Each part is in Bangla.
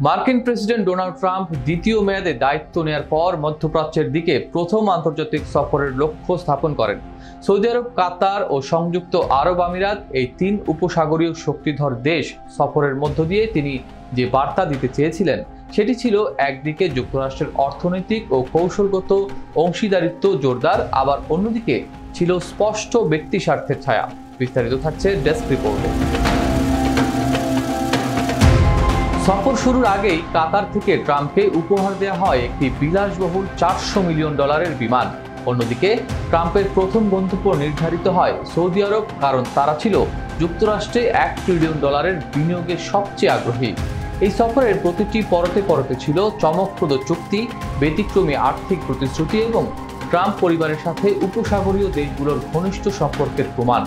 মার্কিন প্রেসিডেন্ট ডোনাল্ড ট্রাম্প দ্বিতীয় মেয়াদে দায়িত্ব নেয়ার পর মধ্যপ্রাচ্যের দিকে প্রথম আন্তর্জাতিক সফরের লক্ষ্য স্থাপন করেন। সৌদি আরব, কাতার ও সংযুক্ত আরব আমিরাত, এই তিন উপসাগরীয় শক্তিধর দেশ সফরের মধ্য দিয়ে তিনি যে বার্তা দিতে চেয়েছিলেন সেটি ছিল একদিকে যুক্তরাষ্ট্রের অর্থনৈতিক ও কৌশলগত অংশীদারিত্ব জোরদার, আবার অন্যদিকে ছিল স্পষ্ট ব্যক্তি স্বার্থের ছায়া। বিস্তারিত থাকছে ডেস্ক রিপোর্টে। সফর শুরুর আগেই কাতার থেকে ট্রাম্পকে উপহার দেওয়া হয় একটি বিলাসবহুল $400 মিলিয়ন বিমান। অন্যদিকে ট্রাম্পের প্রথম গন্তব্য নির্ধারিত হয় সৌদি আরব, কারণ তারা ছিল যুক্তরাষ্ট্রে $1 ট্রিলিয়ন বিনিয়োগের সবচেয়ে আগ্রহী। এই সফরের প্রতিটি পরতে পরতে ছিল চমকপ্রদ চুক্তি, ব্যতিক্রমী আর্থিক প্রতিশ্রুতি এবং ট্রাম্প পরিবারের সাথে উপসাগরীয় দেশগুলোর ঘনিষ্ঠ সম্পর্কের প্রমাণ।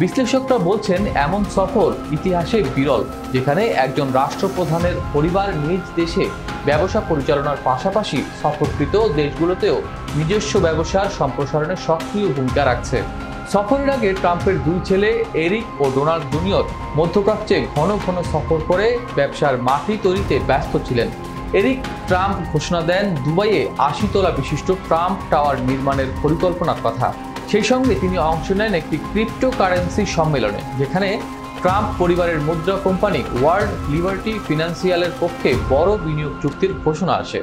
বিশ্লেষকরা বলছেন, এমন সফর ইতিহাসে বিরল, যেখানে একজন রাষ্ট্রপ্রধানের পরিবার নিজ দেশে ব্যবসা পরিচালনার পাশাপাশি সফরকৃত দেশগুলোতেও নিজস্ব ব্যবসার সম্প্রসারণে সক্রিয় ভূমিকা রাখছে। সফরের আগে ট্রাম্পের দুই ছেলে এরিক ও ডোনাল্ড জুনিয়র মধ্যপ্রাচ্যে ঘন ঘন সফর করে ব্যবসার মাটি তৈরিতে ব্যস্ত ছিলেন। এরিক ট্রাম্প ঘোষণা দেন দুবাইয়ে 80 তলা বিশিষ্ট ট্রাম্প টাওয়ার নির্মাণের পরিকল্পনার কথা। সেই সঙ্গে তিনি অংশ নেন একটি ক্রিপ্টোকারেন্সি সম্মেলনে, যেখানে ট্রাম্প পরিবারের মুদ্রা কোম্পানি ওয়ার্ল্ড লিবার্টি ফিনান্সিয়ালের পক্ষে বড় বিনিয়োগ চুক্তির ঘোষণা আসে।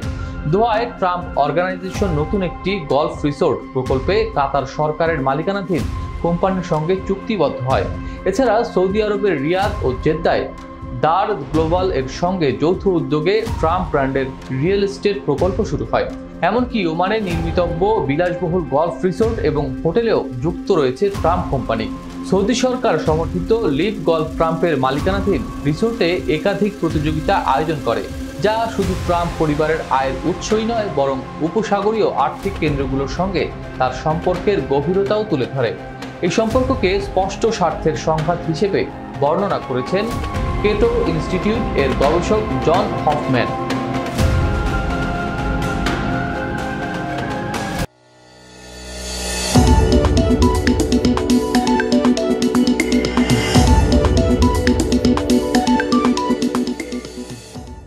দোহায় ট্রাম্প অর্গানাইজেশন নতুন একটি গলফ রিসোর্ট প্রকল্পে কাতার সরকারের মালিকানাধীন কোম্পানির সঙ্গে চুক্তিবদ্ধ হয়। এছাড়া সৌদি আরবের রিয়াদ ও জেদ্দায় দার গ্লোবাল এর সঙ্গে যৌথ উদ্যোগে ট্রাম্প ব্র্যান্ডের রিয়েল এস্টেট প্রকল্প শুরু হয়। এমনকি ওমানে নির্মিতব্য বিলাসবহুল গলফ রিসোর্ট এবং হোটেলেও যুক্ত রয়েছে ট্রাম্প কোম্পানি। সৌদি সরকার সমর্থিত লিভ গলফ ট্রাম্পের মালিকানাধীন রিসোর্টে একাধিক প্রতিযোগিতা আয়োজন করে, যা শুধু ট্রাম্প পরিবারের আয়ের উৎসই নয়, বরং উপসাগরীয় আর্থিক কেন্দ্রগুলোর সঙ্গে তার সম্পর্কের গভীরতাও তুলে ধরে। এই সম্পর্ককে স্পষ্ট স্বার্থের সংঘাত হিসেবে বর্ণনা করেছেন কেটো ইনস্টিটিউট এর গবেষক জন হফম্যান।